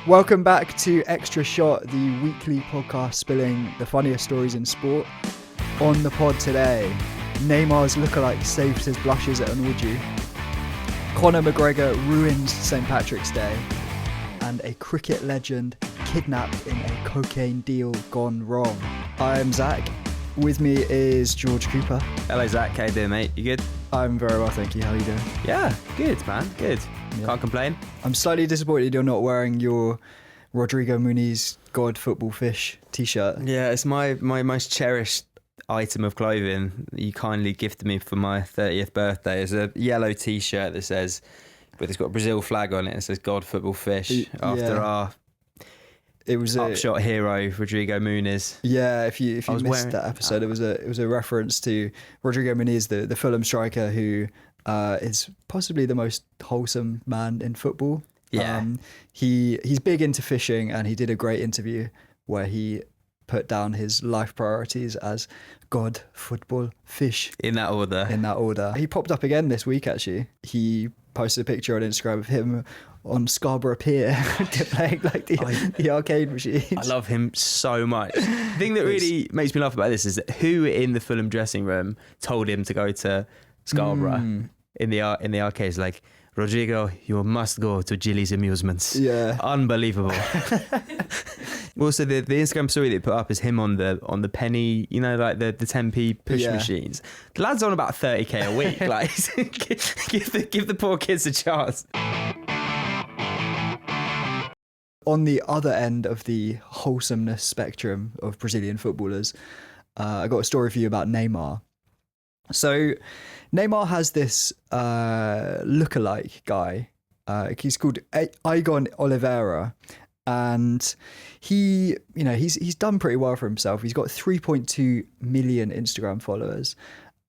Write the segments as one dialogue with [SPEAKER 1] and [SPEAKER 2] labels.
[SPEAKER 1] Welcome back to Extra Shot, the weekly podcast spilling the funniest stories in sport. On the pod today, Neymar's lookalike saves his blushes at an orgy, Conor McGregor ruins St. Patrick's Day, and a cricket legend kidnapped in a cocaine deal gone wrong. I'm Zach. With me is George Cooper.
[SPEAKER 2] Hello Zach, how you doing mate? You good?
[SPEAKER 1] I'm very well, thank you. How are you doing?
[SPEAKER 2] Yeah, good man, good.
[SPEAKER 1] Yeah.
[SPEAKER 2] Can't complain.
[SPEAKER 1] I'm slightly disappointed you're not wearing your Rodrigo Muniz God Football Fish t-shirt.
[SPEAKER 2] Yeah, it's my most cherished item of clothing that you kindly gifted me for my 30th birthday. It's a yellow t-shirt that says, but it's got a Brazil flag on it. It says God Football Fish after our upshot hero Rodrigo Muniz.
[SPEAKER 1] Yeah, if you missed that episode, it was a reference to Rodrigo Muniz, the Fulham striker who is possibly the most wholesome man in football.
[SPEAKER 2] Yeah,
[SPEAKER 1] he's big into fishing, and he did a great interview where he put down his life priorities as God, football, fish.
[SPEAKER 2] In that order.
[SPEAKER 1] He popped up again this week. Actually, he posted a picture on Instagram of him on Scarborough Pier playing like the arcade machines.
[SPEAKER 2] I love him so much. The thing that really makes me laugh about this is that who in the Fulham dressing room told him to go to Scarborough in the arcades? Like, Rodrigo, you must go to Gilly's Amusements.
[SPEAKER 1] Yeah,
[SPEAKER 2] unbelievable. Also, the Instagram story they put up is him on the penny, you know, like the 10p push machines. The lad's on about 30k a week. Like, give the poor kids a chance.
[SPEAKER 1] On the other end of the wholesomeness spectrum of Brazilian footballers, I got a story for you about Neymar. So Neymar has this lookalike guy. He's called Igon Oliveira, and he's done pretty well for himself. He's got 3.2 million Instagram followers,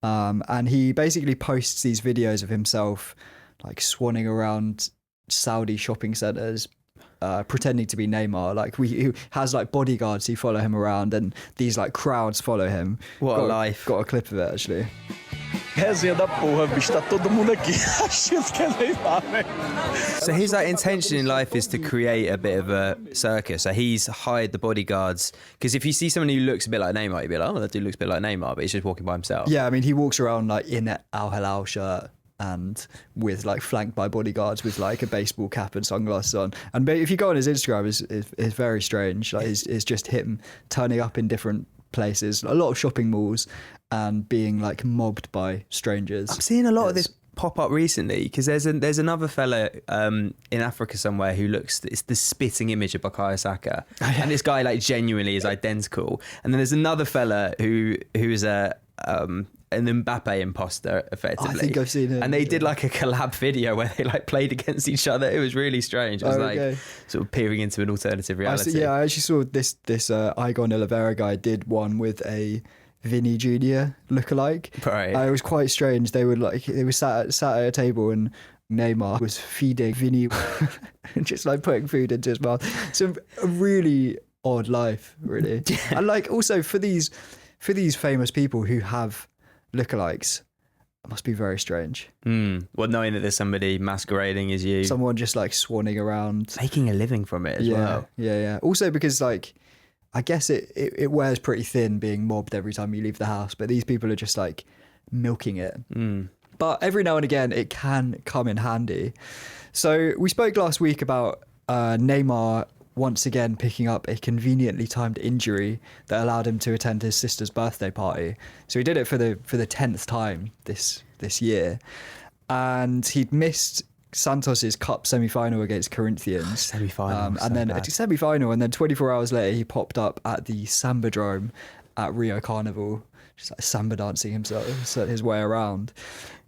[SPEAKER 1] and he basically posts these videos of himself like swanning around Saudi shopping centres, pretending to be Neymar. Like he has like bodyguards who follow him around, and these like crowds follow him.
[SPEAKER 2] What a life.
[SPEAKER 1] Got a clip of it actually.
[SPEAKER 3] Resenha da porra, bicho, tá todo mundo aqui achando que é Neymar, né?
[SPEAKER 2] So his like intention in life is to create a bit of a circus. So he's hired the bodyguards, because if you see someone who looks a bit like Neymar, you'd be like, oh, that dude looks a bit like Neymar, but he's just walking by himself.
[SPEAKER 1] Yeah, I mean, he walks around like in an Al Hilal shirt and with like flanked by bodyguards with like a baseball cap and sunglasses on. And if you go on his Instagram, it's very strange. Like it's just him turning up in different places, a lot of shopping malls, and being like mobbed by strangers.
[SPEAKER 2] I'm seeing a lot of this pop up recently, because there's another fella in Africa somewhere who it's the spitting image of Bukayo Saka, and this guy like genuinely is identical. And then there's another fella who is an Mbappe imposter, effectively.
[SPEAKER 1] I think I've seen it.
[SPEAKER 2] And they did like a collab video where they like played against each other. It was really strange. It was like sort of peering into an alternative reality.
[SPEAKER 1] I actually saw this Igon Oliveira guy did one with a Vinny Jr. lookalike.
[SPEAKER 2] Right.
[SPEAKER 1] It was quite strange. They were sat at a table, and Neymar was feeding Vinny, just like putting food into his mouth. So a really odd life, really. Yeah. And like also for these famous people who have lookalikes, it must be very strange.
[SPEAKER 2] Well, knowing that there's somebody masquerading as you,
[SPEAKER 1] someone just like swanning around,
[SPEAKER 2] making a living from it as well.
[SPEAKER 1] Yeah. Also because like, I guess it wears pretty thin being mobbed every time you leave the house, but these people are just like milking it. But every now and again, it can come in handy. So we spoke last week about Neymar once again picking up a conveniently timed injury that allowed him to attend his sister's birthday party. So he did it for the 10th time this year, and he'd missed Santos's cup semi-final against Corinthians.
[SPEAKER 2] Semi-final,
[SPEAKER 1] and then semi-final, and then 24 hours later he popped up at the Sambadrome at Rio Carnival, just like samba dancing himself his way around.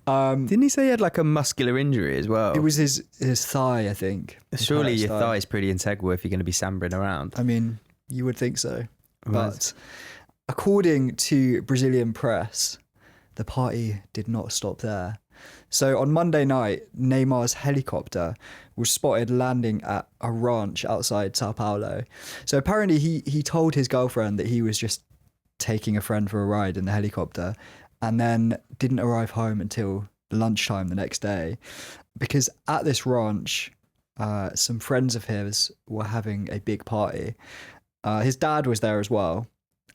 [SPEAKER 2] Didn't he say he had like a muscular injury as well?
[SPEAKER 1] It was his thigh, I think.
[SPEAKER 2] Surely your thigh is pretty integral if you're going to be sambering around.
[SPEAKER 1] I mean, you would think so. But according to Brazilian press, the party did not stop there. So on Monday night, Neymar's helicopter was spotted landing at a ranch outside Sao Paulo. So apparently he told his girlfriend that he was just taking a friend for a ride in the helicopter, and then didn't arrive home until lunchtime the next day, because at this ranch some friends of his were having a big party. His dad was there as well.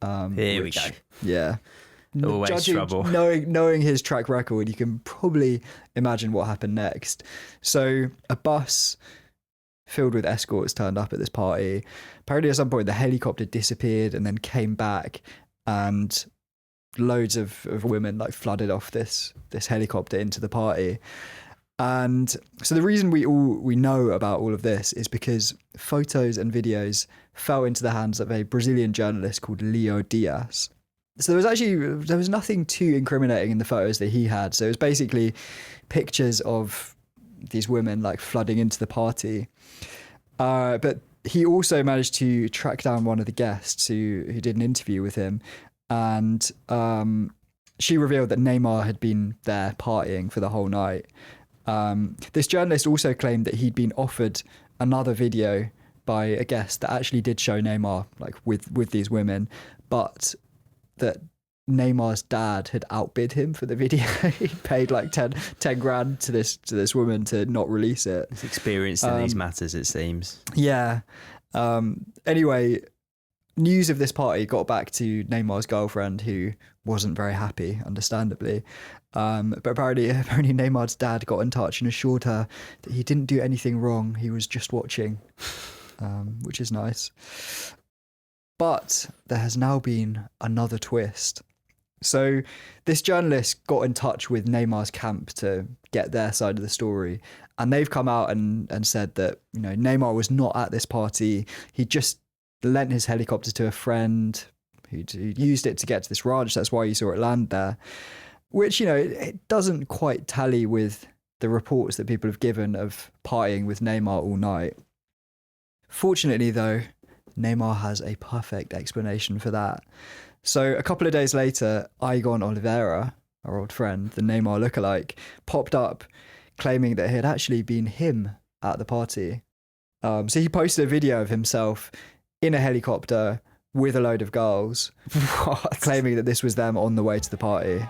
[SPEAKER 2] Here we go.
[SPEAKER 1] Yeah.
[SPEAKER 2] Always trouble.
[SPEAKER 1] Knowing his track record, you can probably imagine what happened next. So a bus filled with escorts turned up at this party. Apparently at some point the helicopter disappeared and then came back, and loads of women like flooded off this helicopter into the party. And so the reason we know about all of this is because photos and videos fell into the hands of a Brazilian journalist called Leo Dias. So there was nothing too incriminating in the photos that he had. So it was basically pictures of these women like flooding into the party. But he also managed to track down one of the guests who did an interview with him, and she revealed that Neymar had been there partying for the whole night. This journalist also claimed that he'd been offered another video by a guest that actually did show Neymar like with these women, but that Neymar's dad had outbid him for the video. He paid like 10 grand to this woman to not release it.
[SPEAKER 2] It's experienced in these matters, it seems.
[SPEAKER 1] Yeah. Anyway, news of this party got back to Neymar's girlfriend, who wasn't very happy, understandably. But apparently Neymar's dad got in touch and assured her that he didn't do anything wrong. He was just watching, which is nice. But there has now been another twist. So this journalist got in touch with Neymar's camp to get their side of the story. And they've come out and said that, Neymar was not at this party. He just lent his helicopter to a friend who'd used it to get to this ranch. That's why you saw it land there. Which, it doesn't quite tally with the reports that people have given of partying with Neymar all night. Fortunately, though, Neymar has a perfect explanation for that. So a couple of days later, Igon Oliveira, our old friend, the Neymar lookalike, popped up claiming that it had actually been him at the party. So he posted a video of himself in a helicopter with a load of girls, claiming that this was them on the way to the party.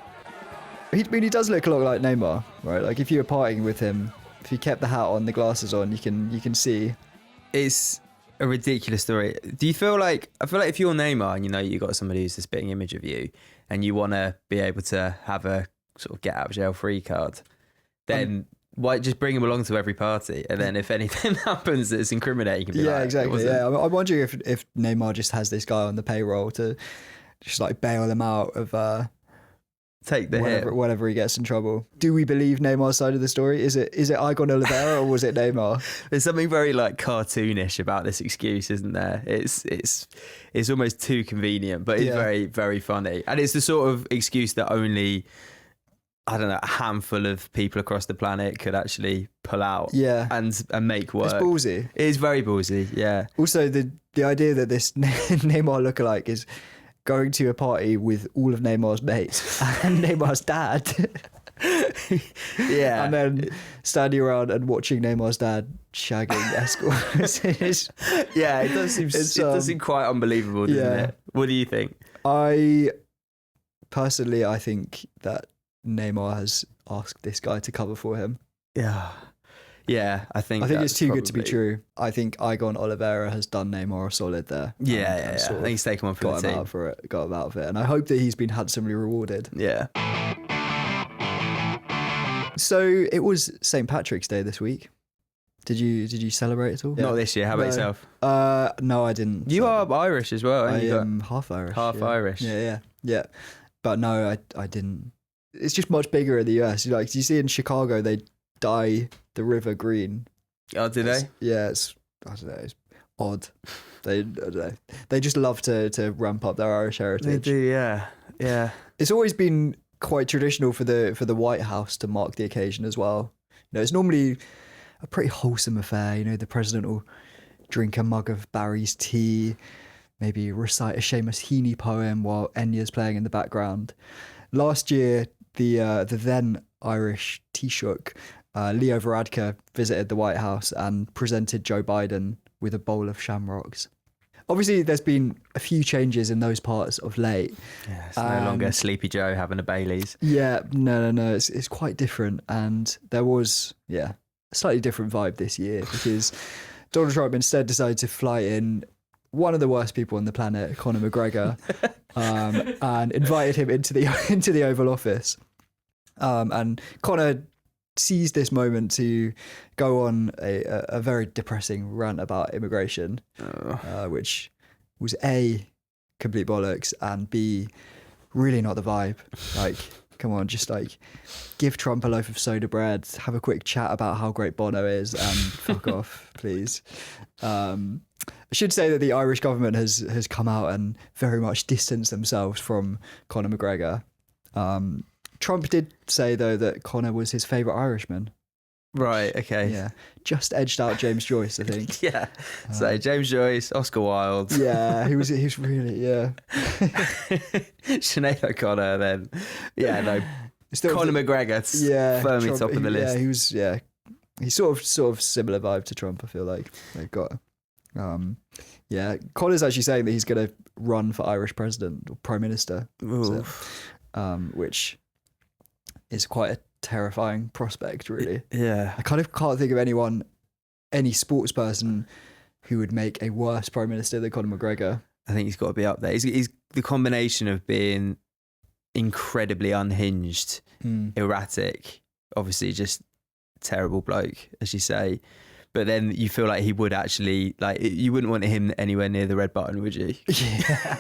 [SPEAKER 1] He does look a lot like Neymar, right? Like if you were partying with him, if you kept the hat on, the glasses on, you can see.
[SPEAKER 2] It's a ridiculous story. Do you feel like, I feel like if you're Neymar and you got somebody who's a spitting image of you and you want to be able to have a sort of get out of jail free card, then why just bring him along to every party? And then if anything happens that's incriminating, you can be like,
[SPEAKER 1] exactly. Yeah, I'm wondering if Neymar just has this guy on the payroll to just like bail him out of
[SPEAKER 2] take the hit
[SPEAKER 1] whenever he gets in trouble. Do we believe Neymar's side of the story? Is it Igon Oliveira or was it Neymar?
[SPEAKER 2] There's something very like cartoonish about this excuse, isn't there? It's almost too convenient, but it's very, very funny. And it's the sort of excuse that only, I don't know, a handful of people across the planet could actually pull out and make work.
[SPEAKER 1] It's ballsy.
[SPEAKER 2] It is very ballsy, yeah.
[SPEAKER 1] Also, the idea that this Neymar lookalike is going to a party with all of Neymar's mates and Neymar's dad.
[SPEAKER 2] Yeah.
[SPEAKER 1] And then standing around and watching Neymar's dad shagging escorts.
[SPEAKER 2] It does seem quite unbelievable, doesn't it? What do you think?
[SPEAKER 1] I think that Neymar has asked this guy to cover for him.
[SPEAKER 2] Yeah, I think
[SPEAKER 1] it's too good to be true. I think Igon Oliveira has done Neymar a solid there.
[SPEAKER 2] Yeah. I think he's taken one for the team.
[SPEAKER 1] Got him out of it. And I hope that he's been handsomely rewarded.
[SPEAKER 2] Yeah.
[SPEAKER 1] So it was St. Patrick's Day this week. Did you celebrate at all?
[SPEAKER 2] Not this year. How about yourself?
[SPEAKER 1] No, I didn't.
[SPEAKER 2] You are Irish as well, aren't you?
[SPEAKER 1] I am half Irish.
[SPEAKER 2] Irish.
[SPEAKER 1] Yeah. But no, I didn't. It's just much bigger in the US. Like, you see in Chicago, they dye the river green.
[SPEAKER 2] Oh, do they?
[SPEAKER 1] It's odd. I don't know. They just love to ramp up their Irish heritage.
[SPEAKER 2] They do, yeah.
[SPEAKER 1] It's always been quite traditional for the White House to mark the occasion as well. It's normally a pretty wholesome affair. The president will drink a mug of Barry's tea, maybe recite a Seamus Heaney poem while Enya's playing in the background. Last year, the then Irish Taoiseach, Leo Varadkar, visited the White House and presented Joe Biden with a bowl of shamrocks. Obviously, there's been a few changes in those parts of late.
[SPEAKER 2] Yeah, it's no longer Sleepy Joe having a Baileys.
[SPEAKER 1] Yeah, no. It's quite different. And there was, a slightly different vibe this year because Donald Trump instead decided to fly in one of the worst people on the planet, Conor McGregor, and invited him into the Oval Office. And Conor seized this moment to go on a very depressing rant about immigration, which was A, complete bollocks, and B, really not the vibe. Like, come on, just like give Trump a loaf of soda bread, have a quick chat about how great Bono is, and fuck off, please. I should say that the Irish government has come out and very much distanced themselves from Conor McGregor. Trump did say, though, that Conor was his favourite Irishman.
[SPEAKER 2] Right, okay.
[SPEAKER 1] Yeah, just edged out James Joyce, I think.
[SPEAKER 2] Yeah, so James Joyce, Oscar Wilde.
[SPEAKER 1] Yeah, he was really, yeah.
[SPEAKER 2] Sinead O'Connor then. Yeah, no,
[SPEAKER 1] Still,
[SPEAKER 2] Conor McGregor, firmly
[SPEAKER 1] Trump,
[SPEAKER 2] top of the list.
[SPEAKER 1] He's sort of similar vibe to Trump, I feel like. They've got... Conor's actually saying that he's going to run for Irish president or prime minister, which is quite a terrifying prospect, really.
[SPEAKER 2] Yeah,
[SPEAKER 1] I kind of can't think of any sports person who would make a worse prime minister than Conor McGregor.
[SPEAKER 2] I think he's got to be up there. He's the combination of being incredibly unhinged, erratic, obviously just terrible bloke, as you say. But then you feel like he would actually, like, you wouldn't want him anywhere near the red button, would you?
[SPEAKER 1] Yeah.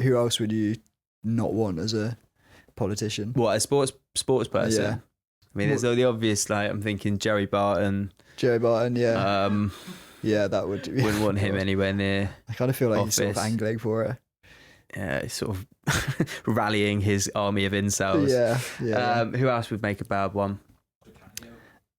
[SPEAKER 1] Who else would you not want as a politician?
[SPEAKER 2] What, a sports person?
[SPEAKER 1] Yeah.
[SPEAKER 2] I mean, there's all the obvious, like, I'm thinking Joey Barton.
[SPEAKER 1] Joey Barton, yeah. Yeah, that would...
[SPEAKER 2] Wouldn't want him anywhere near.
[SPEAKER 1] I kind of feel like
[SPEAKER 2] office.
[SPEAKER 1] he's sort of angling for it.
[SPEAKER 2] Yeah, he's sort of rallying his army of incels.
[SPEAKER 1] Yeah.
[SPEAKER 2] Who else would make a bad one?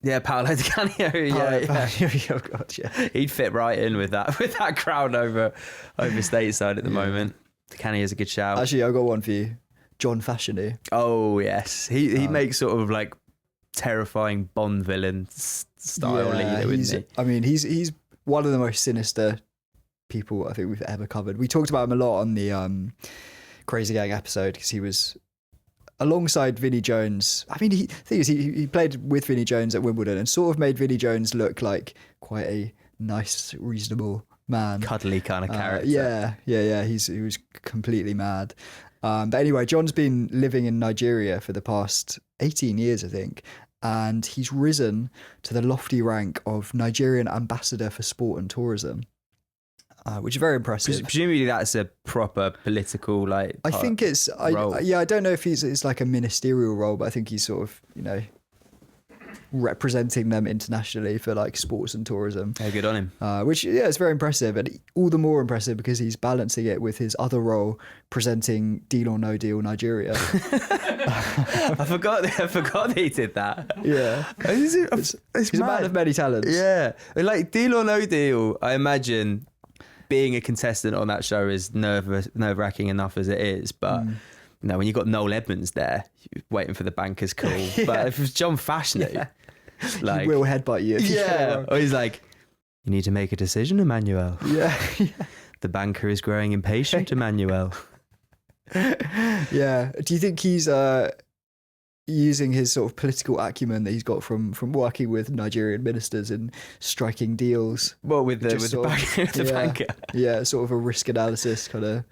[SPEAKER 2] Yeah, Paolo Di Canio.
[SPEAKER 1] Oh God, yeah.
[SPEAKER 2] He'd fit right in with that crowd over stateside at the moment. Di Canio's a good shout.
[SPEAKER 1] Actually, I've got one for you. John Fashanu.
[SPEAKER 2] Oh yes, he makes sort of like terrifying Bond villain style leader, wouldn't he?
[SPEAKER 1] I mean, he's one of the most sinister people I think we've ever covered. We talked about him a lot on the Crazy Gang episode because he was alongside Vinnie Jones. I mean, he played with Vinnie Jones at Wimbledon and sort of made Vinnie Jones look like quite a nice, reasonable man.
[SPEAKER 2] Cuddly kind of character.
[SPEAKER 1] Yeah. He was completely mad. But anyway, John's been living in Nigeria for the past 18 years, I think. And he's risen to the lofty rank of Nigerian ambassador for sport and tourism. Which is very impressive.
[SPEAKER 2] Presumably that's a proper political
[SPEAKER 1] I think it's
[SPEAKER 2] role.
[SPEAKER 1] I don't know if it's like a ministerial role, but I think he's sort of representing them internationally for like sports and tourism.
[SPEAKER 2] Yeah, good on him.
[SPEAKER 1] Which it's very impressive, and all the more impressive because he's balancing it with his other role presenting Deal or No Deal Nigeria.
[SPEAKER 2] I forgot that he did that.
[SPEAKER 1] Yeah,
[SPEAKER 2] he's
[SPEAKER 1] a man of many talents.
[SPEAKER 2] Yeah, like Deal or No Deal. I imagine being a contestant on that show is nerve-wracking enough as it is, but when you've got Noel Edmonds there, you're waiting for the banker's call.
[SPEAKER 1] Yeah.
[SPEAKER 2] But if it's John Fashanu,
[SPEAKER 1] he will headbutt you.
[SPEAKER 2] Or he's like, you need to make a decision, Emmanuel.
[SPEAKER 1] Yeah.
[SPEAKER 2] The banker is growing impatient, Emmanuel.
[SPEAKER 1] Yeah. Do you think he's using his sort of political acumen that he's got from working with Nigerian ministers and striking deals?
[SPEAKER 2] Well, with the banker.
[SPEAKER 1] Yeah, sort of a risk analysis kind of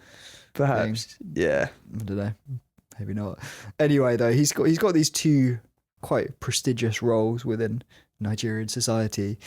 [SPEAKER 2] perhaps
[SPEAKER 1] thing.
[SPEAKER 2] Yeah,
[SPEAKER 1] I don't know, maybe not. Anyway, though, he's got these two quite prestigious roles within Nigerian society,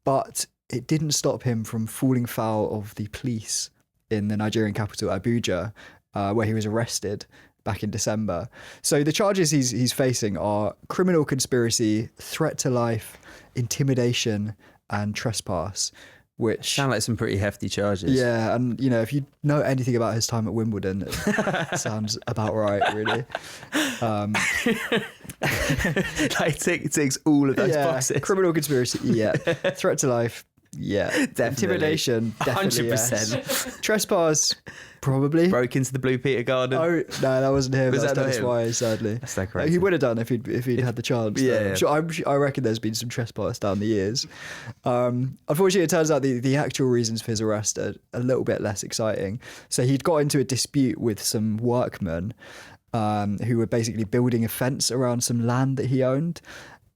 [SPEAKER 1] but it didn't stop him from falling foul of the police in the Nigerian capital, Abuja, where he was arrested back in December. So the charges he's facing are criminal conspiracy, threat to life, intimidation, and trespass, which
[SPEAKER 2] sound like some pretty hefty charges.
[SPEAKER 1] Yeah, and if you know anything about his time at Wimbledon, it sounds about right, really.
[SPEAKER 2] Like ticks all of those boxes.
[SPEAKER 1] Criminal conspiracy, yeah. Threat to life, yeah.
[SPEAKER 2] Definitely.
[SPEAKER 1] Intimidation, definitely
[SPEAKER 2] 100%.
[SPEAKER 1] Yes. Trespass, probably.
[SPEAKER 2] Broke into the Blue Peter Garden.
[SPEAKER 1] Oh no, that wasn't him.
[SPEAKER 2] Was
[SPEAKER 1] That's
[SPEAKER 2] that not
[SPEAKER 1] Dennis
[SPEAKER 2] him?
[SPEAKER 1] Wise, sadly.
[SPEAKER 2] That's so crazy.
[SPEAKER 1] He would have done if he'd had the chance.
[SPEAKER 2] Yeah.
[SPEAKER 1] I reckon there's been some trespass down the years. Unfortunately, it turns out the actual reasons for his arrest are a little bit less exciting. So he'd got into a dispute with some workmen who were basically building a fence around some land that he owned.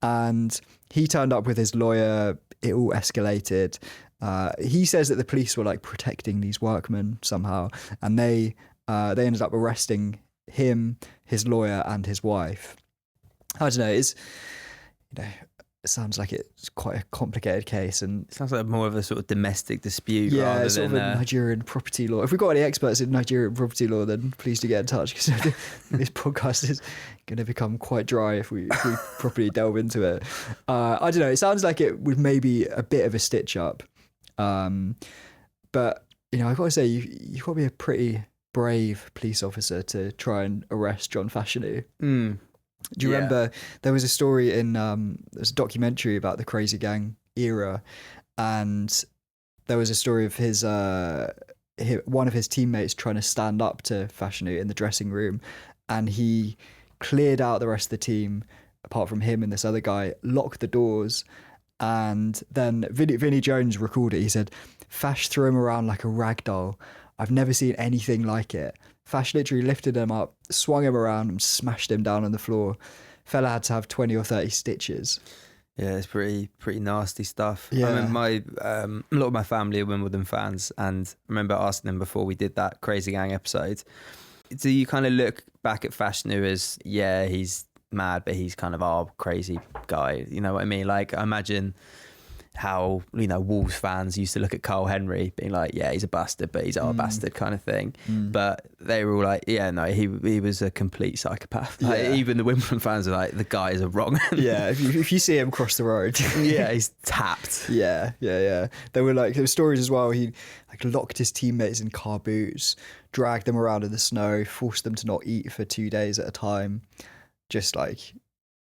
[SPEAKER 1] And he turned up with his lawyer. It all escalated. He says that the police were like protecting these workmen somehow, and they ended up arresting him, his lawyer, and his wife. I don't know. It sounds like it's quite a complicated case, and
[SPEAKER 2] It sounds like more of a sort of domestic dispute
[SPEAKER 1] yeah,
[SPEAKER 2] rather
[SPEAKER 1] sort
[SPEAKER 2] than
[SPEAKER 1] of a Nigerian property law. If we've got any experts in Nigerian property law, then please do get in touch, because this podcast is going to become quite dry if we properly delve into it. I don't know. It sounds like it was maybe a bit of a stitch up, but I've got to say you've got to be a pretty brave police officer to try and arrest John Fashanu. Do you remember there was a story in there's a documentary about the Crazy Gang era, and there was a story of one of his teammates trying to stand up to Fashanu in the dressing room, and he cleared out the rest of the team apart from him and this other guy, locked the doors, and then Vinnie Jones recorded it. He said, "Fash threw him around like a rag doll. I've never seen anything like it. Fash literally lifted him up, swung him around and smashed him down on the floor. Fella had to have 20 or 30 stitches."
[SPEAKER 2] Yeah, it's pretty nasty stuff.
[SPEAKER 1] Yeah.
[SPEAKER 2] I mean, a lot of my family are Wimbledon fans, and I remember asking them before we did that Crazy Gang episode, do you kind of look back at Fashanu as, yeah, he's mad, but he's kind of our crazy guy? You know what I mean? Like, I imagine how, Wolves fans used to look at Carl Henry being like, yeah, he's a bastard, but he's our bastard kind of thing. But they were all like, yeah, no, he was a complete psychopath. Like, even the Wimbledon fans are like, the guy is a wrong.
[SPEAKER 1] Yeah, if you see him cross the road.
[SPEAKER 2] Yeah, he's tapped.
[SPEAKER 1] Yeah. There were stories as well. He like locked his teammates in car boots, dragged them around in the snow, forced them to not eat for 2 days at a time. Just like,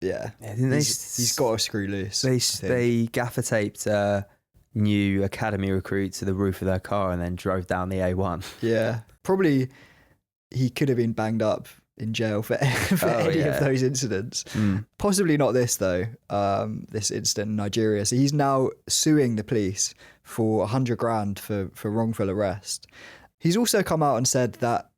[SPEAKER 1] yeah, he's got to screw loose.
[SPEAKER 2] They gaffer taped new academy recruit to the roof of their car and then drove down the A1.
[SPEAKER 1] Yeah, probably he could have been banged up in jail for any of those incidents. Possibly not this though. This incident in Nigeria. So he's now suing the police for $100,000 for wrongful arrest. He's also come out and said that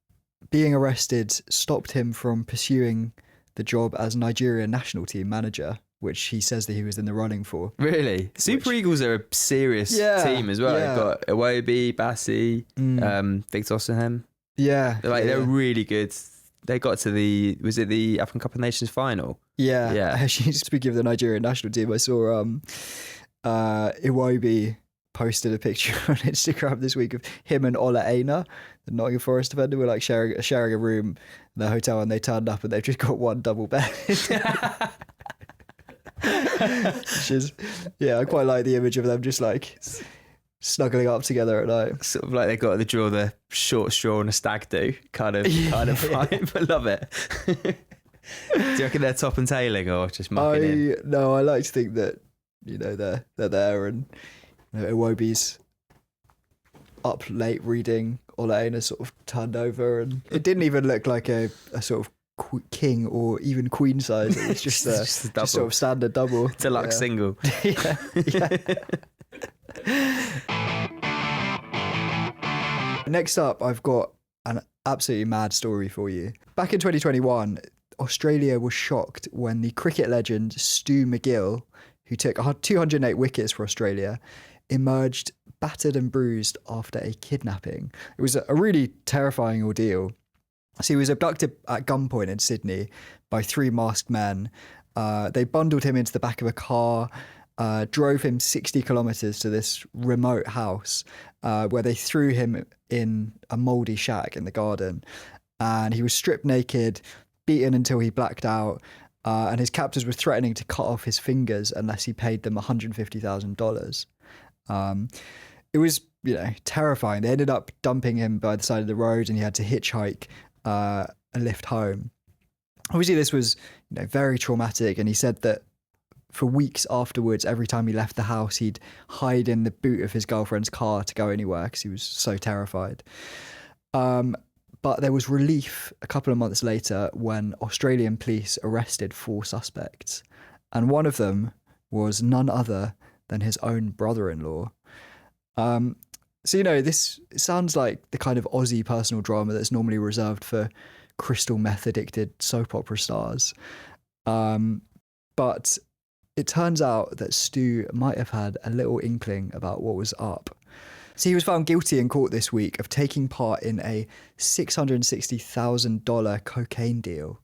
[SPEAKER 1] being arrested stopped him from pursuing the job as Nigerian national team manager, which he says that he was in the running for. Really?
[SPEAKER 2] Super Eagles are a serious team as well. They've got Iwobi, Bassi, Victor Osimhen.
[SPEAKER 1] Yeah.
[SPEAKER 2] They're really good. They got to the African Cup of Nations final.
[SPEAKER 1] Yeah. Actually, speaking of the Nigerian national team, I saw Iwobi posted a picture on Instagram this week of him and Ola Aina, the Nottingham Forest defender, were like sharing a room in the hotel, and they turned up and they've just got one double bed. Which is, I quite like the image of them just like snuggling up together at night.
[SPEAKER 2] Sort of like they got to draw the short straw and a stag do kind of vibe. I love it. Do you reckon they're top and tailing or just mucking in?
[SPEAKER 1] No, I like to think that they're there, and Iwobi's up late reading, Ole has sort of turned over, and it didn't even look like a sort of king or even queen size. It was just a just sort of standard double.
[SPEAKER 2] Deluxe single.
[SPEAKER 1] Yeah. Next up, I've got an absolutely mad story for you. Back in 2021, Australia was shocked when the cricket legend Stu McGill, who took 208 wickets for Australia, emerged battered and bruised after a kidnapping. It was a really terrifying ordeal. So he was abducted at gunpoint in Sydney by 3 masked men. They bundled him into the back of a car, drove him 60 kilometres to this remote house where they threw him in a mouldy shack in the garden. And he was stripped naked, beaten until he blacked out, and his captors were threatening to cut off his fingers unless he paid them $150,000. It was, terrifying. They ended up dumping him by the side of the road, and he had to hitchhike a lift home. Obviously, this was, very traumatic, and he said that for weeks afterwards, every time he left the house, he'd hide in the boot of his girlfriend's car to go anywhere because he was so terrified. But there was relief a couple of months later when Australian police arrested 4 suspects, and one of them was none other than his own brother-in-law. So, this sounds like the kind of Aussie personal drama that's normally reserved for crystal meth addicted soap opera stars. But it turns out that Stu might have had a little inkling about what was up. So he was found guilty in court this week of taking part in a $660,000 cocaine deal.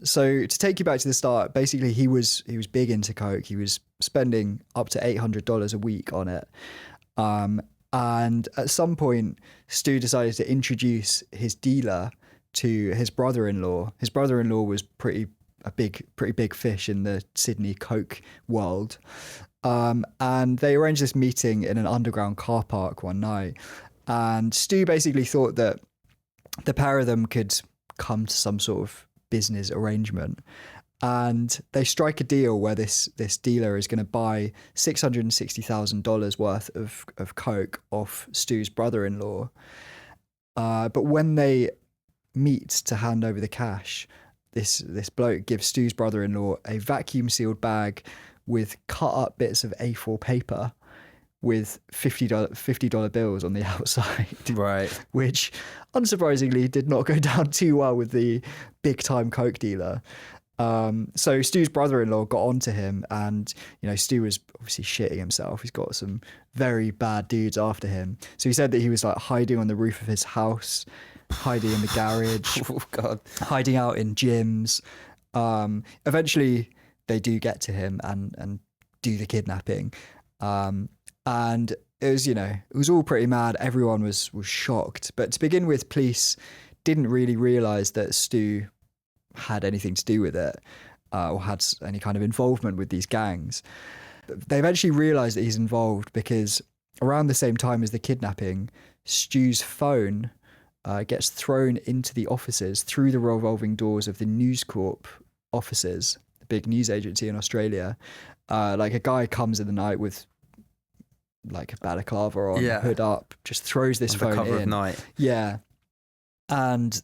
[SPEAKER 1] So to take you back to the start, basically he was big into coke. He was spending up to $800 a week on it. And at some point, Stu decided to introduce his dealer to his brother-in-law. His brother-in-law was pretty big fish in the Sydney coke world. And they arranged this meeting in an underground car park one night. And Stu basically thought that the pair of them could come to some sort of business arrangement. And they strike a deal where this dealer is going to buy $660,000 worth of coke off Stu's brother-in-law. But when they meet to hand over the cash, this bloke gives Stu's brother-in-law a vacuum-sealed bag with cut-up bits of A4 paper with $50 bills on the outside.
[SPEAKER 2] Right.
[SPEAKER 1] Which, unsurprisingly, did not go down too well with the big-time coke dealer. So Stu's brother-in-law got onto him, and Stu was obviously shitting himself. He's got some very bad dudes after him. So he said that he was like hiding on the roof of his house, hiding in the garage,
[SPEAKER 2] Oh God.
[SPEAKER 1] hiding out in gyms. Eventually, they do get to him and do the kidnapping. And it was all pretty mad. Everyone was shocked. But to begin with, police didn't really realise that Stu had anything to do with it or had any kind of involvement with these gangs. They eventually realised that he's involved because around the same time as the kidnapping, Stu's phone gets thrown into the offices through the revolving doors of the News Corp offices, the big news agency in Australia. Like a guy comes in the night with like a balaclava on, hood up, just throws this phone
[SPEAKER 2] cover
[SPEAKER 1] in.
[SPEAKER 2] of night.
[SPEAKER 1] Yeah. And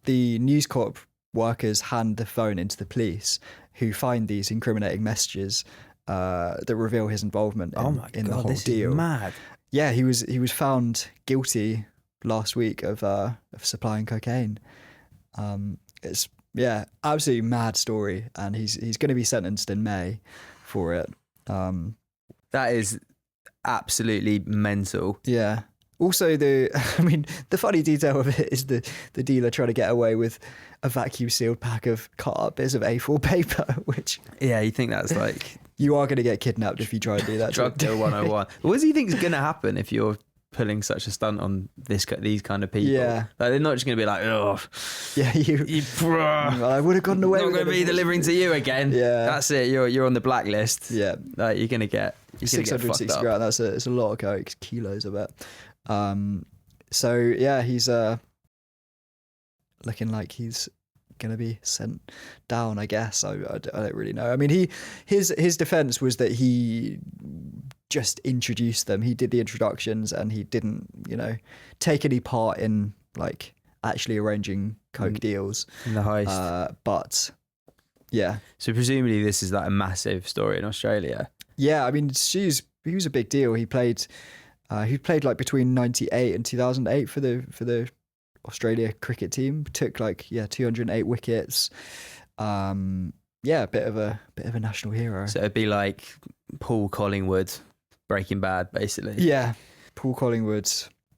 [SPEAKER 1] the News Corp workers hand the phone into the police, who find these incriminating messages that reveal his involvement in the whole
[SPEAKER 2] this
[SPEAKER 1] deal.
[SPEAKER 2] Is mad.
[SPEAKER 1] Yeah, he was found guilty last week of supplying cocaine. It's absolutely mad story, and he's going to be sentenced in May for it.
[SPEAKER 2] That is absolutely mental.
[SPEAKER 1] Yeah. Also, the funny detail of it is the dealer trying to get away with a vacuum sealed pack of cut up bits of A4 paper, which
[SPEAKER 2] you think that's like
[SPEAKER 1] you are going to get kidnapped if you try and do that.
[SPEAKER 2] Drug deal 101. What do you think is going to happen if you're pulling such a stunt on these kind of people?
[SPEAKER 1] Yeah,
[SPEAKER 2] like, they're not just going to be like, oh,
[SPEAKER 1] yeah, I would have gotten away.
[SPEAKER 2] Not going to be delivering to you again. Yeah, that's it. You're on the blacklist.
[SPEAKER 1] Yeah,
[SPEAKER 2] like you're going to get
[SPEAKER 1] 660 grand. It's a lot of coke, kilos of it. So yeah, he's looking like he's gonna be sent down, I guess. I don't really know. I mean, his defense was that he just introduced them. He did the introductions and he didn't, take any part in like actually arranging coke deals
[SPEAKER 2] in the heist.
[SPEAKER 1] But yeah.
[SPEAKER 2] So presumably this is like a massive story in Australia.
[SPEAKER 1] Yeah, I mean, he was a big deal. He played like between 98 and 2008 for the Australia cricket team. Took 208 wickets. A bit of a national hero.
[SPEAKER 2] So it'd be like Paul Collingwood, Breaking Bad, basically.
[SPEAKER 1] Yeah, Paul Collingwood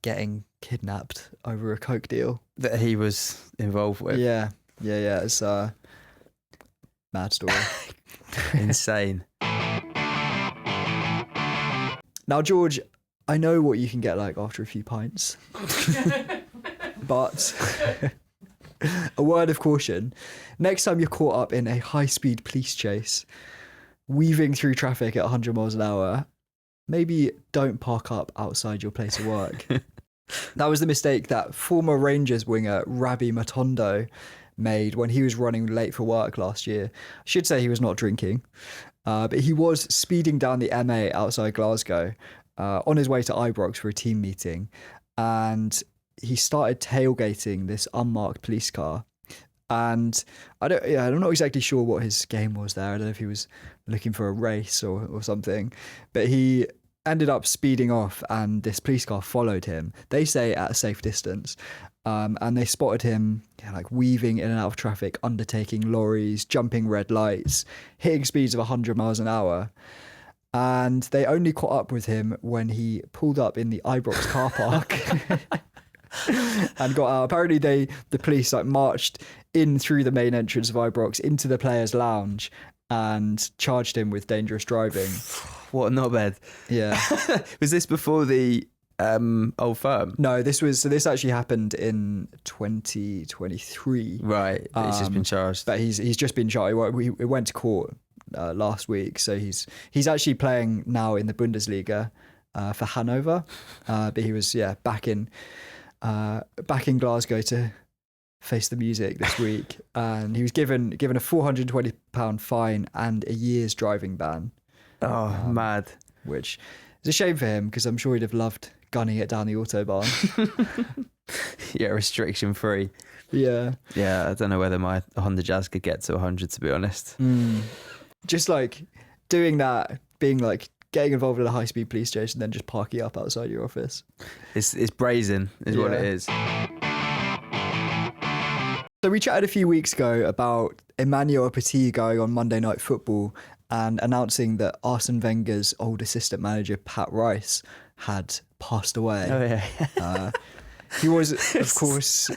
[SPEAKER 1] getting kidnapped over a coke deal
[SPEAKER 2] that he was involved with.
[SPEAKER 1] Yeah. It's a mad story.
[SPEAKER 2] Insane.
[SPEAKER 1] Now, George, I know what you can get like after a few pints, but a word of caution. Next time you're caught up in a high-speed police chase, weaving through traffic at 100 miles an hour, maybe don't park up outside your place of work. That was the mistake that former Rangers winger Rabbi Matondo made when he was running late for work last year. I should say he was not drinking, but he was speeding down the M8 outside Glasgow on his way to Ibrox for a team meeting, and he started tailgating this unmarked police car. And I'm not exactly sure what his game was there. I don't know if he was looking for a race or something, but he ended up speeding off, and this police car followed him. They say at a safe distance. And they spotted him like weaving in and out of traffic, undertaking lorries, jumping red lights, hitting speeds of 100 miles an hour. And they only caught up with him when he pulled up in the Ibrox car park and got out. Apparently the police like marched in through the main entrance of Ibrox into the players' lounge and charged him with dangerous driving.
[SPEAKER 2] What a knobhead.
[SPEAKER 1] Yeah.
[SPEAKER 2] Was this before the old firm?
[SPEAKER 1] No, this actually happened in 2023.
[SPEAKER 2] Right, he's just been charged.
[SPEAKER 1] But he's just been charged. We went to court last week, so he's actually playing now in the Bundesliga for Hanover. But he was back in Glasgow to face the music this week, and he was given a £420 fine and a year's driving ban.
[SPEAKER 2] Oh, mad!
[SPEAKER 1] Which is a shame for him, because I'm sure he'd have loved gunning it down the autobahn.
[SPEAKER 2] Yeah, restriction free.
[SPEAKER 1] Yeah.
[SPEAKER 2] I don't know whether my Honda Jazz could get to 100, to be honest.
[SPEAKER 1] Just like doing that, being like getting involved in a high-speed police chase and then just parking up outside your office.
[SPEAKER 2] It's brazen is what it is.
[SPEAKER 1] So we chatted a few weeks ago about Emmanuel Petit going on Monday Night Football and announcing that Arsene Wenger's old assistant manager, Pat Rice, had passed away.
[SPEAKER 2] Oh, yeah.
[SPEAKER 1] He was, of course,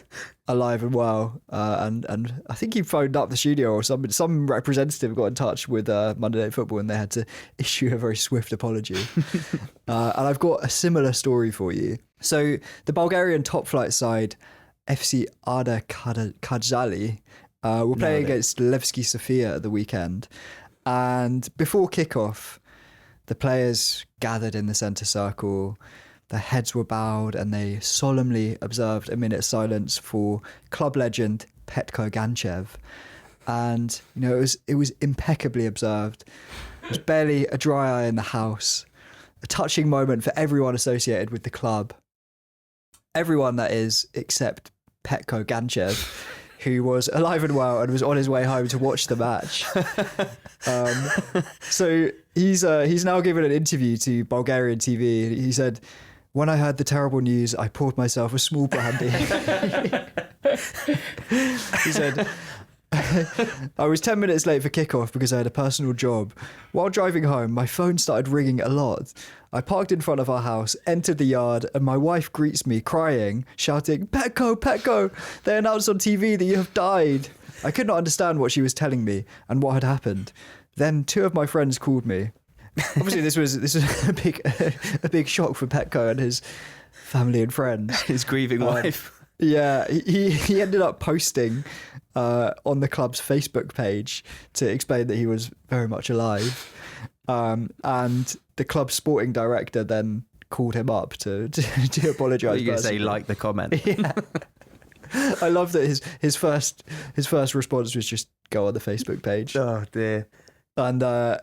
[SPEAKER 1] alive and well. And I think he phoned up the studio, or some representative got in touch with Monday Night Football, and they had to issue a very swift apology. And I've got a similar story for you. So the Bulgarian top flight side, FC Arda Kajali, were playing against Levski Sofia at the weekend. And before kickoff, the players gathered in the centre circle. Their heads were bowed, and they solemnly observed a minute's silence for club legend Petko Ganchev. And it was impeccably observed. There was barely a dry eye in the house. A touching moment for everyone associated with the club. Everyone, that is, except Petko Ganchev, who was alive and well and was on his way home to watch the match. So he's now given an interview to Bulgarian TV. He said, "When I heard the terrible news, I poured myself a small brandy." He said, "I was 10 minutes late for kickoff because I had a personal job. While driving home, my phone started ringing a lot. I parked in front of our house, entered the yard, and my wife greets me crying, shouting, 'Petko, Petko, they announced on TV that you have died.' I could not understand what she was telling me and what had happened. Then 2 of my friends called me." Obviously, this was a big shock for Petko and his family and friends.
[SPEAKER 2] His grieving wife.
[SPEAKER 1] Yeah, he ended up posting on the club's Facebook page to explain that he was very much alive. And the club's sporting director then called him up to apologise.
[SPEAKER 2] You going to say like the comment?
[SPEAKER 1] Yeah. I love that his first response was just go on the Facebook page.
[SPEAKER 2] Oh dear.
[SPEAKER 1] And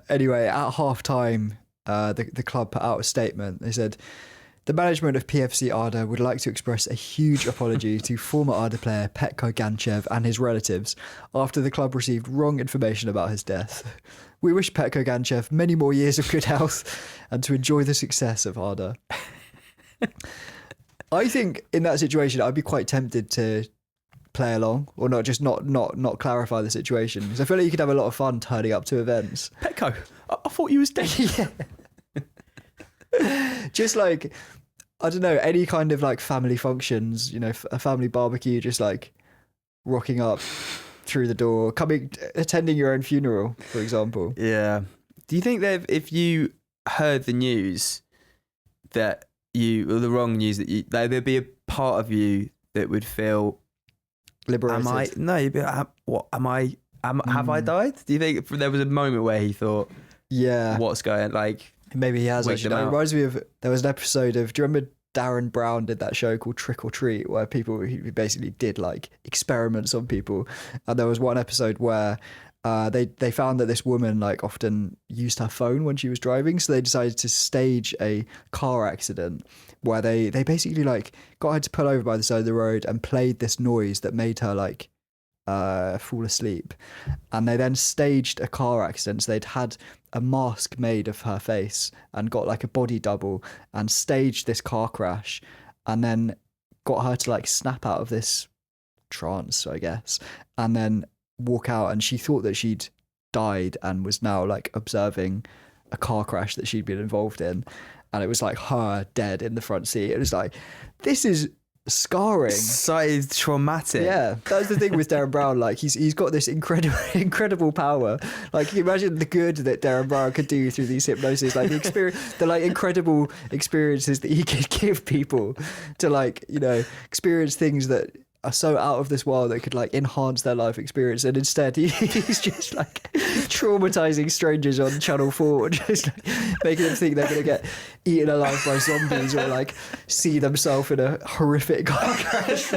[SPEAKER 1] anyway, at half time, the club put out a statement. They said, "The management of PFC Arda would like to express a huge apology to former Arda player Petko Ganchev and his relatives after the club received wrong information about his death. We wish Petko Ganchev many more years of good health and to enjoy the success of Arda." I think in that situation, I'd be quite tempted to play along, or not clarify the situation, because I feel like you could have a lot of fun turning up to events.
[SPEAKER 2] Petko, I thought you was dead.
[SPEAKER 1] Yeah. Just like, I don't know, any kind of like family functions, a family barbecue, just like rocking up through the door, attending your own funeral, for example.
[SPEAKER 2] Yeah. Do you think that if you heard the news or the wrong news, that there'd be a part of you that would feel
[SPEAKER 1] liberated?
[SPEAKER 2] You'd be like, what am I? Have I died? Do you think there was a moment where he thought,
[SPEAKER 1] yeah,
[SPEAKER 2] what's going like?
[SPEAKER 1] Maybe he has actually. It reminds me of, there was an episode of, do you remember Darren Brown did that show called Trick or Treat, where he basically did like experiments on people, and there was one episode where they found that this woman like often used her phone when she was driving, so they decided to stage a car accident where they basically like got her to pull over by the side of the road and played this noise that made her like fall asleep, and they then staged a car accident. So they'd had a mask made of her face and got like a body double and staged this car crash and then got her to like snap out of this trance, I guess, and then walk out, and she thought that she'd died and was now like observing a car crash that she'd been involved in, and it was like her dead in the front seat. It was like, this is scarring,
[SPEAKER 2] so traumatic.
[SPEAKER 1] Yeah, that's the thing with Darren Brown. Like he's got this incredible power. Like you imagine the good that Darren Brown could do through these hypnosis, like the experience, the like incredible experiences that he could give people to like, you know, experience things that are so out of this world that could like enhance their life experience, and instead he's just like traumatizing strangers on Channel 4, just like making them think they're gonna get eaten alive by zombies or like see themselves in a horrific car crash.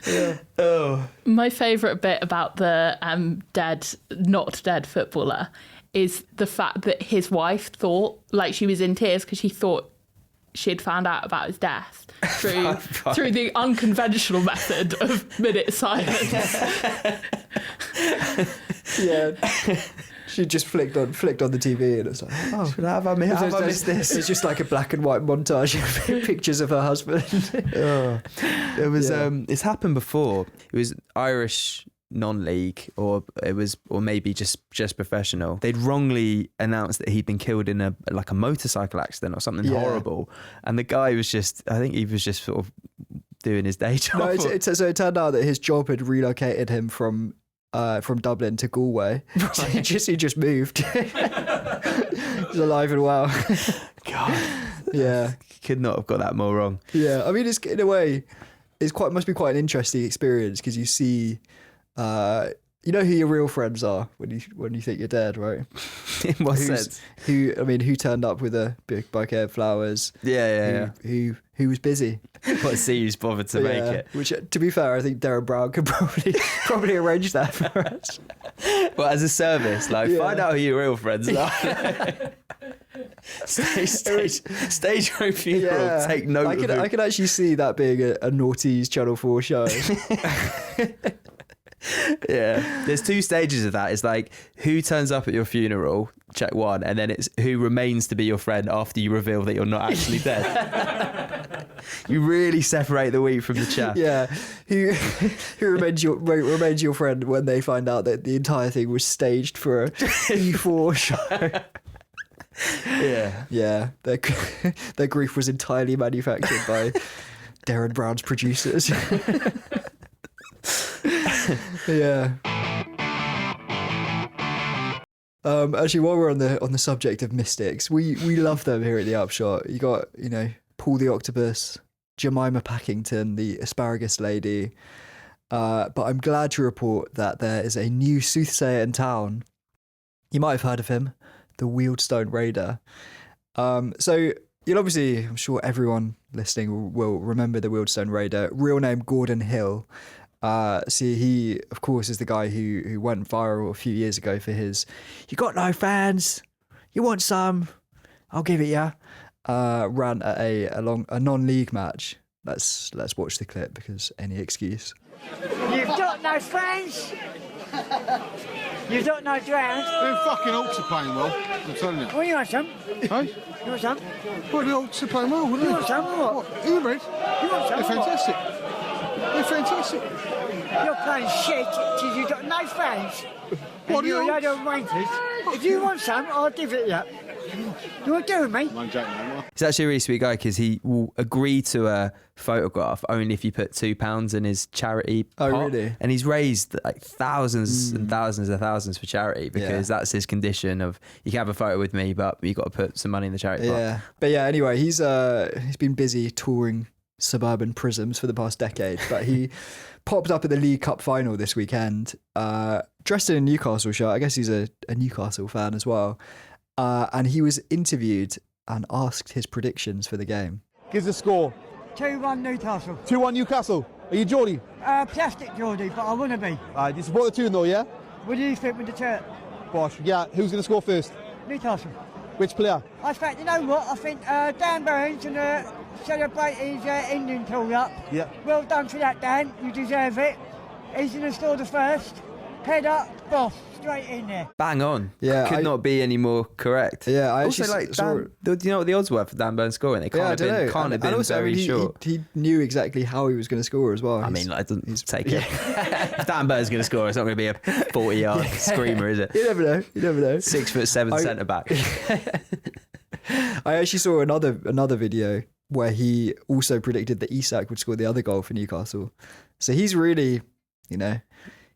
[SPEAKER 1] Yeah.
[SPEAKER 2] Oh.
[SPEAKER 4] My favourite bit about the not dead footballer is the fact that his wife thought, like, she was in tears because she thought she'd found out about his death through the unconventional method of minute silence.
[SPEAKER 1] Yeah. She just flicked on the TV and it's like, oh,
[SPEAKER 2] have I missed this?
[SPEAKER 1] It's just like a black and white montage of pictures of her husband.
[SPEAKER 2] It was it's happened before. It was Irish non-league, or maybe just professional. They'd wrongly announced that he'd been killed in a motorcycle accident or something horrible, and the guy was just, I think he was just sort of doing his day job.
[SPEAKER 1] No, so it turned out that his job had relocated him from Dublin to Galway. Right. So he just moved. He's alive and well.
[SPEAKER 2] God,
[SPEAKER 1] yeah,
[SPEAKER 2] could not have got that more wrong.
[SPEAKER 1] Yeah, I mean, it's in a way, must be quite an interesting experience because you see. You know who your real friends are when you think you're dead, right?
[SPEAKER 2] In what sense?
[SPEAKER 1] Who turned up with a big bouquet of flowers.
[SPEAKER 2] Yeah.
[SPEAKER 1] Who was busy.
[SPEAKER 2] What who's bothered to make it?
[SPEAKER 1] Which, to be fair, I think Darren Brown could probably arrange that for us.
[SPEAKER 2] Well, as a service, find out who your real friends are. Stage your own funeral.
[SPEAKER 1] Yeah.
[SPEAKER 2] Take note.
[SPEAKER 1] I could actually see that being a naughties Channel 4 show.
[SPEAKER 2] Yeah, there's two stages of that. It's like who turns up at your funeral, check one, and then it's who remains to be your friend after you reveal that you're not actually dead. You really separate the wheat from the chaff.
[SPEAKER 1] Yeah, who remains your friend when they find out that the entire thing was staged for a E4 show. Yeah, their grief was entirely manufactured by Darren Brown's producers. Yeah. Actually, while we're on the subject of mystics, we love them here at the Upshot. You got, Paul the Octopus, Jemima Packington, the asparagus lady. But I'm glad to report that there is a new soothsayer in town. You might have heard of him, the Wealdstone Raider. So you'll obviously, I'm sure everyone listening will remember the Wealdstone Raider. Real name Gordon Hill. See, he, of course, is the guy who went viral a few years ago for his "you got no fans, you want some, I'll give it ya" rant at a non-league match. Let's watch the clip because any excuse.
[SPEAKER 5] You've got no fans. You've got no ground.
[SPEAKER 6] Them fucking Hawks are playing well, I'm telling you.
[SPEAKER 5] Well, you want some?
[SPEAKER 6] Hey?
[SPEAKER 5] You want some?
[SPEAKER 6] Well, the Hawks are playing well, wouldn't
[SPEAKER 5] You
[SPEAKER 6] they?
[SPEAKER 5] want some or what?
[SPEAKER 6] Are you ready?
[SPEAKER 5] You want some?
[SPEAKER 6] They're fantastic. They're fantastic.
[SPEAKER 5] You're playing shit because you've got no fans.
[SPEAKER 6] What
[SPEAKER 5] and you're a
[SPEAKER 6] do you-
[SPEAKER 5] load of wankers. If you want some, I'll give it you. You want to do with me?
[SPEAKER 6] I'm joking, mate.
[SPEAKER 2] He's actually a really sweet guy because he will agree to a photograph only if you put £2 in his charity pot.
[SPEAKER 1] Oh, really?
[SPEAKER 2] And he's raised like thousands and thousands of thousands for charity because that's his condition of, you can have a photo with me, but you got to put some money in the charity pot.
[SPEAKER 1] Yeah, but yeah. Anyway, he's been busy touring suburban prisms for the past decade, but he popped up at the League Cup final this weekend, dressed in a Newcastle shirt. I guess he's a Newcastle fan as well. And he was interviewed and asked his predictions for the game.
[SPEAKER 7] Gives the score.
[SPEAKER 5] 2-1 Newcastle.
[SPEAKER 7] 2-1 Newcastle. Are you Geordie?
[SPEAKER 5] Plastic Geordie, but I want to be.
[SPEAKER 7] You support the 2 though, yeah?
[SPEAKER 5] What do you think with the shirt?
[SPEAKER 7] Bosh. Yeah, who's going to score first?
[SPEAKER 5] Newcastle.
[SPEAKER 7] Which player?
[SPEAKER 5] I think, you know what? I think Dan Burns going to celebrate his Indian call up.
[SPEAKER 7] Yeah.
[SPEAKER 5] Well done for that, Dan. You deserve it. He's going to score the first. Head up, boss, straight in there.
[SPEAKER 2] Bang on.
[SPEAKER 1] Yeah,
[SPEAKER 2] Could not be any more correct.
[SPEAKER 1] Yeah, I
[SPEAKER 2] also
[SPEAKER 1] actually
[SPEAKER 2] like
[SPEAKER 1] saw.
[SPEAKER 2] Dan, do you know what the odds were for Dan Burn scoring? They can't
[SPEAKER 1] Yeah, I
[SPEAKER 2] have
[SPEAKER 1] don't
[SPEAKER 2] been,
[SPEAKER 1] know.
[SPEAKER 2] can't have been
[SPEAKER 1] and also,
[SPEAKER 2] very short.
[SPEAKER 1] He knew exactly how he was going to score as well.
[SPEAKER 2] I
[SPEAKER 1] He's-
[SPEAKER 2] mean, like, doesn't take it. If Dan Burn's going to score, it's not going to be a 40-yard screamer, is it?
[SPEAKER 1] you never know. You never know.
[SPEAKER 2] 6'7" centre back.
[SPEAKER 1] I actually saw another video where he also predicted that Isak would score the other goal for Newcastle. So he's really,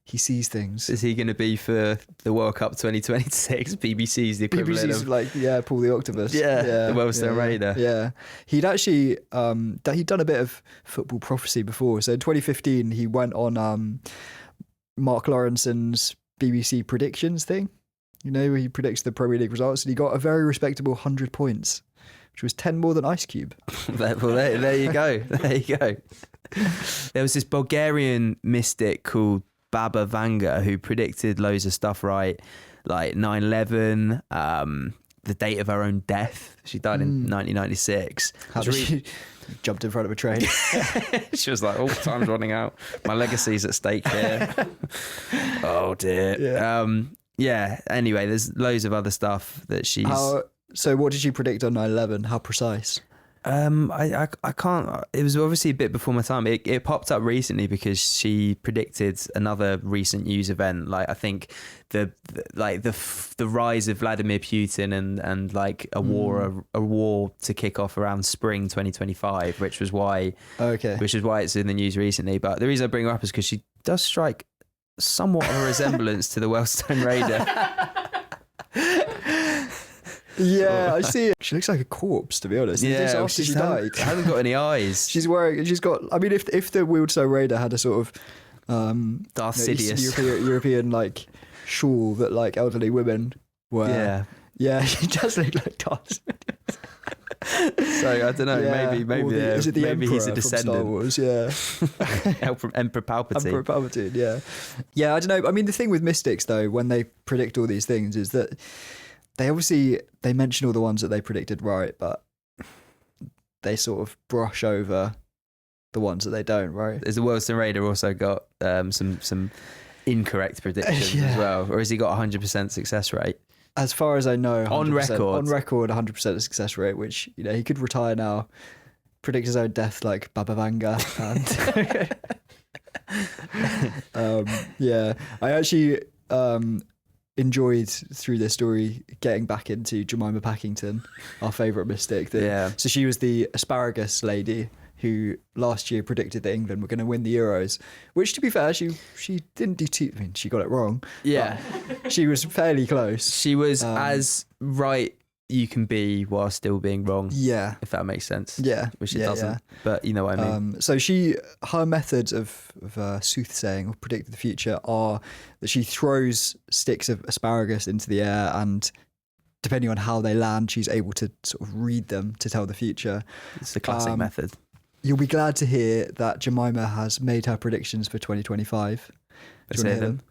[SPEAKER 1] he sees things.
[SPEAKER 2] Is he going to be for the World Cup 2026? BBC's the equivalent
[SPEAKER 1] BBC's
[SPEAKER 2] of
[SPEAKER 1] like, Paul the Octopus.
[SPEAKER 2] the Wealdstone Raider.
[SPEAKER 1] Yeah. He'd actually, he'd done a bit of football prophecy before. So in 2015, he went on Mark Lawrenson's BBC predictions thing. Where he predicts the Premier League results, and he got a very respectable 100 points, which was 10 more than Ice Cube.
[SPEAKER 2] Well, there you go. There you go. There was this Bulgarian mystic called Baba Vanga who predicted loads of stuff right, like 9/11, the date of her own death. She died in 1996.
[SPEAKER 1] How did she jumped in front of a train?
[SPEAKER 2] She was like, time's running out. My legacy's at stake here. Oh, dear. Yeah, anyway, there's loads of other stuff that she's...
[SPEAKER 1] So what did she predict on 9/11? How precise?
[SPEAKER 2] I can't... It was obviously a bit before my time. It popped up recently because she predicted another recent news event. Like, I think the rise of Vladimir Putin and like a war to kick off around spring 2025, which was why it's in the news recently. But the reason I bring her up is because she does strike somewhat of a resemblance to the Wealdstone Raider.
[SPEAKER 1] Yeah, I see it. She looks like a corpse, to be honest. Just after she died.
[SPEAKER 2] Hasn't got any eyes.
[SPEAKER 1] She's got, I mean, if the Wealdstone Raider had a sort of
[SPEAKER 2] Darth Sidious
[SPEAKER 1] European like shawl that like elderly women wear. Yeah, she does look like Darth Sidious.
[SPEAKER 2] So I don't know. Maybe
[SPEAKER 1] is it the
[SPEAKER 2] maybe
[SPEAKER 1] Emperor
[SPEAKER 2] he's a
[SPEAKER 1] from Star
[SPEAKER 2] descendant.
[SPEAKER 1] Wars? Yeah,
[SPEAKER 2] Emperor Palpatine.
[SPEAKER 1] Emperor Palpatine. Yeah. I don't know. I mean, the thing with mystics though, when they predict all these things, is that they mention all the ones that they predicted right, but they sort of brush over the ones that they don't. Right?
[SPEAKER 2] Has the Wealdstone Raider also got some incorrect predictions as well, or has he got 100% success rate?
[SPEAKER 1] As far as I know,
[SPEAKER 2] on record,
[SPEAKER 1] 100% success rate, which he could retire now, predict his own death like Baba Vanga, and I actually enjoyed through this story getting back into Jemima Packington, our favourite mystic. So she was the asparagus lady who last year predicted that England were going to win the Euros, which, to be fair, she didn't do too... I mean, she got it wrong.
[SPEAKER 2] Yeah.
[SPEAKER 1] She was fairly close.
[SPEAKER 2] She was as right you can be while still being wrong.
[SPEAKER 1] Yeah.
[SPEAKER 2] If that makes sense.
[SPEAKER 1] Yeah.
[SPEAKER 2] Which it doesn't. Yeah. But you know what I mean.
[SPEAKER 1] So her methods of soothsaying or predicting the future are that she throws sticks of asparagus into the air, and depending on how they land, she's able to sort of read them to tell the future.
[SPEAKER 2] It's the classic method.
[SPEAKER 1] You'll be glad to hear that Jemima has made her predictions for 2025.
[SPEAKER 2] Let's hear them.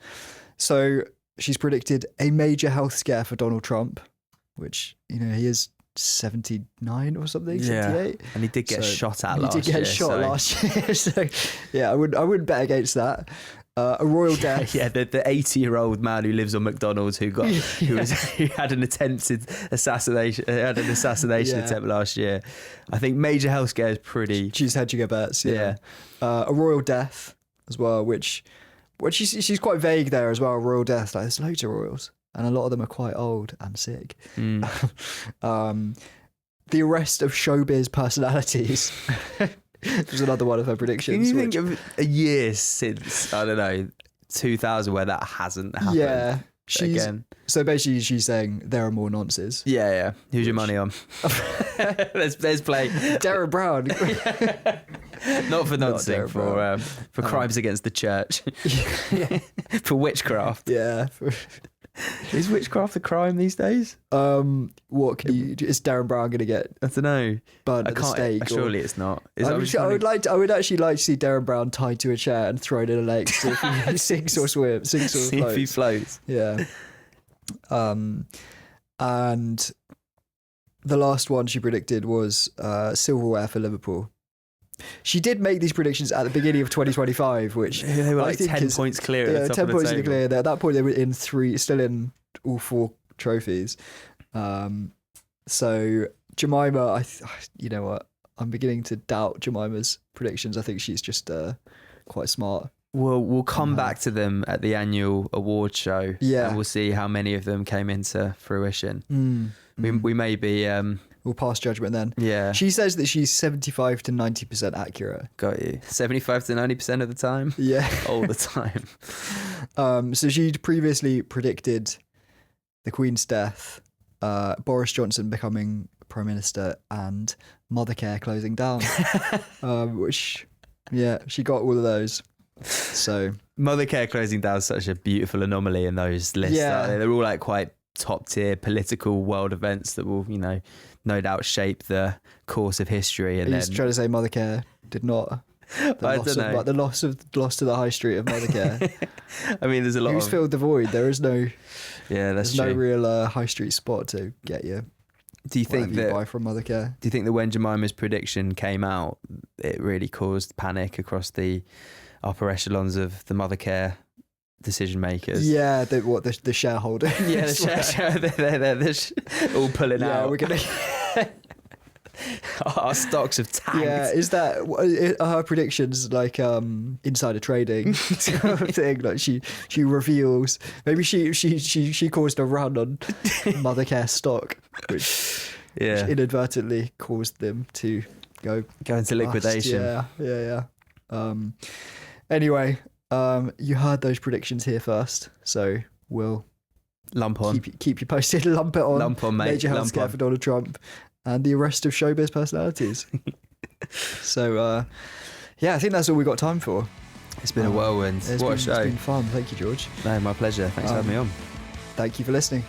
[SPEAKER 1] So she's predicted a major health scare for Donald Trump, which, he is 79 or something, 78.
[SPEAKER 2] And he did get shot at last year.
[SPEAKER 1] He did get shot last year. So, yeah, I wouldn't bet against that. A royal death.
[SPEAKER 2] Yeah, the 80-year-old man who lives on McDonald's who had an attempted assassination. Had an assassination attempt last year. I think major health scare is pretty.
[SPEAKER 1] She's hedging her bets. Yeah. A royal death as well, which she's quite vague there as well. A royal death, like there's loads of royals, and a lot of them are quite old and sick. The arrest of showbiz personalities. Was another one of her predictions.
[SPEAKER 2] Can you think of a year since, I don't know, 2000 where that hasn't happened?
[SPEAKER 1] Yeah.
[SPEAKER 2] Again.
[SPEAKER 1] So basically she's saying there are more nonces.
[SPEAKER 2] Yeah. Who's your money on? let's play.
[SPEAKER 1] Darren Brown.
[SPEAKER 2] Not for noncing, for crimes against the church. For witchcraft.
[SPEAKER 1] Yeah.
[SPEAKER 2] Is witchcraft a crime these days?
[SPEAKER 1] What can you do? Is Darren Brown going to get?
[SPEAKER 2] I don't know.
[SPEAKER 1] Burnt at the stake?
[SPEAKER 2] Surely it's not.
[SPEAKER 1] I would actually like to see Darren Brown tied to a chair and thrown in a lake to see if he sinks or swims.
[SPEAKER 2] See if he floats.
[SPEAKER 1] Yeah. And the last one she predicted was silverware for Liverpool. She did make these predictions at the beginning of 2025, which
[SPEAKER 2] They were
[SPEAKER 1] I
[SPEAKER 2] like
[SPEAKER 1] think
[SPEAKER 2] 10
[SPEAKER 1] is-
[SPEAKER 2] points clear at the top
[SPEAKER 1] 10
[SPEAKER 2] of the
[SPEAKER 1] points in the
[SPEAKER 2] table.
[SPEAKER 1] clear. At that point, they were still in all 4 trophies. So Jemima, you know what? I'm beginning to doubt Jemima's predictions. I think she's just quite smart.
[SPEAKER 2] We'll come back to them at the annual award show.
[SPEAKER 1] Yeah.
[SPEAKER 2] And we'll see how many of them came into fruition. We may be...
[SPEAKER 1] We'll pass judgment then.
[SPEAKER 2] yeah,
[SPEAKER 1] She says that she's 75 to 90% accurate.
[SPEAKER 2] got you. 75 to 90% of the time?
[SPEAKER 1] Yeah.
[SPEAKER 2] All the time.
[SPEAKER 1] So she'd previously predicted the Queen's death, Boris Johnson becoming Prime Minister, and Mothercare closing down. Which, yeah, she got all of those. So
[SPEAKER 2] Mothercare closing down is such a beautiful anomaly in those lists.
[SPEAKER 1] Yeah.
[SPEAKER 2] Aren't they? They're all like quite top tier political world events that will, no doubt shape the course of history. And
[SPEAKER 1] he's
[SPEAKER 2] then
[SPEAKER 1] trying to say Mothercare did not.
[SPEAKER 2] I don't know.
[SPEAKER 1] The loss to the high street of Mothercare.
[SPEAKER 2] I mean, there's a lot
[SPEAKER 1] Who's
[SPEAKER 2] of...
[SPEAKER 1] filled the void? There is no.
[SPEAKER 2] Yeah, that's
[SPEAKER 1] There's
[SPEAKER 2] true.
[SPEAKER 1] no real high street spot to get you.
[SPEAKER 2] Do you think
[SPEAKER 1] Whatever you
[SPEAKER 2] that...
[SPEAKER 1] buy from Mothercare?
[SPEAKER 2] Do you think that when Jemima's prediction came out, it really caused panic across the upper echelons of the Mothercare decision makers?
[SPEAKER 1] Yeah, the shareholder.
[SPEAKER 2] Yeah, they're all pulling
[SPEAKER 1] Yeah,
[SPEAKER 2] out.
[SPEAKER 1] we're gonna.
[SPEAKER 2] Our stocks have tanked.
[SPEAKER 1] Yeah, is that are her predictions like insider trading thing? Like she reveals maybe she caused a run on Mothercare stock, which inadvertently caused them to go
[SPEAKER 2] into liquidation.
[SPEAKER 1] bust. Yeah. Anyway, you heard those predictions here first, so we'll
[SPEAKER 2] Lump on.
[SPEAKER 1] keep you posted. Lump it on.
[SPEAKER 2] Lump on, mate.
[SPEAKER 1] Major health
[SPEAKER 2] Lump
[SPEAKER 1] scare
[SPEAKER 2] on.
[SPEAKER 1] for Donald Trump and the arrest of showbiz personalities. So, I think that's all we got time for.
[SPEAKER 2] It's been a whirlwind. What a show.
[SPEAKER 1] It's been fun. Thank you, George.
[SPEAKER 2] No, my pleasure. Thanks for having me on.
[SPEAKER 1] Thank you for listening.